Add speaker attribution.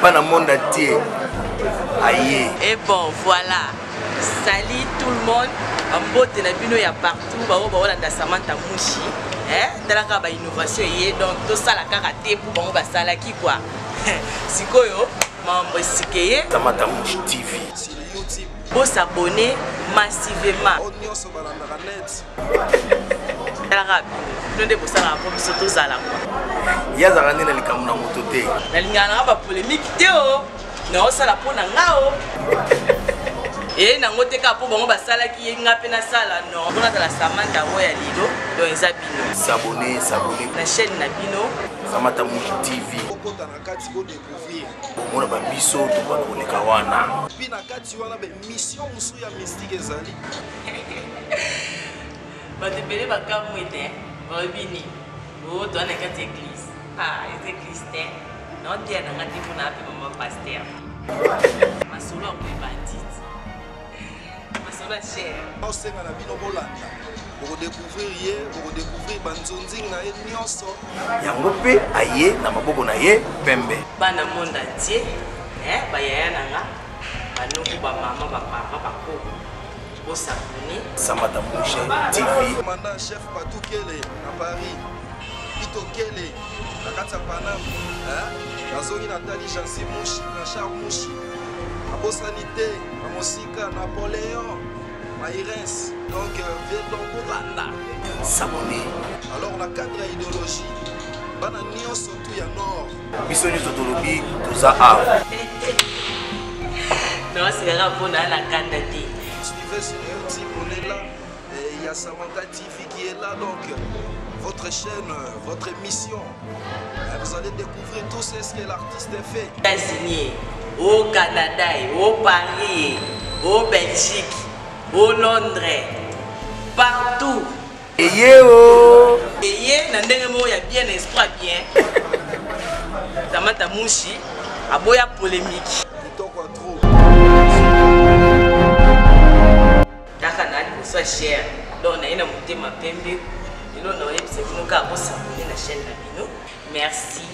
Speaker 1: pas dans le monde entier. Aïe.
Speaker 2: Et bon, voilà. Salut tout le monde. Mbote na bino ya partout. Bao bao la Samantha Mouchi. Talaka ba innovation yé donc tout ça la karaté pour bon basala ki quoi. Sikoyo mambo sikeye.
Speaker 1: Samantha Mouchi TV.
Speaker 2: Pour s'abonner massivement. Talaka bino de bosala pour biso to zala quoi.
Speaker 1: Ya zala na likamuna moto te.
Speaker 2: Na lingana ba polémique te o. Na osala pona ngao. Et na ngote ka po bango basala ki nga pe na sala non on a la Samantha ya lilo donc eza bino
Speaker 1: s'abonner
Speaker 2: na chaîne na bino
Speaker 1: Samantha Mouchi TV okota na kati ko découvrir mona ba biso to ba koleka wana puis na kati wana be mission musu ya mystique ezali
Speaker 2: ba te pele ba kamwete ba bini o to na kati église église te non dia na ngati kuna pe mama pasteur masolo ko bandit cher.
Speaker 1: On sait que la vie nous volante. Pour découvrir, banzonzing na nyonso. Yango pe aye na maboko na ye pembe.
Speaker 2: Bana monde entier, ba yaya nanga, banoko ba mama ba papa ba ko. Bo s'abonner.
Speaker 1: Samantha Mouchi TV.
Speaker 3: Commandant chef Patou Kele à Paris. Pito Kele na kati Panam. Bazongi Nathalie Jansi Mouchi na Charles Mouchi. Abo sanité, Amosika Napoléon. Maïrens, donc Védon
Speaker 1: s'abonner.
Speaker 3: Alors on a 4 idéologies. Bananion surtout ya nord.
Speaker 1: Bisoni totolobi toza a.
Speaker 2: Non, c'est grave pour la candidature.
Speaker 3: Suivez sur YouTube, on est là. Il y a Samantha TV qui est là donc. Votre chaîne, votre émission. Vous allez découvrir tout ce que l'artiste fait.
Speaker 2: États-Unis, au Canada, au Paris, au Belgique. Au Londres, partout.
Speaker 1: Eye o.
Speaker 2: Eye, nandenge mo ya bien espoir bien. Samantha Mouchi, aboya polémique.
Speaker 3: Kitoko trop.
Speaker 2: Taka na ali soit cher. Donc na ina mutema pembe. Ilo na yebise kunuka ko s'abonner na chaîne na bino. Merci.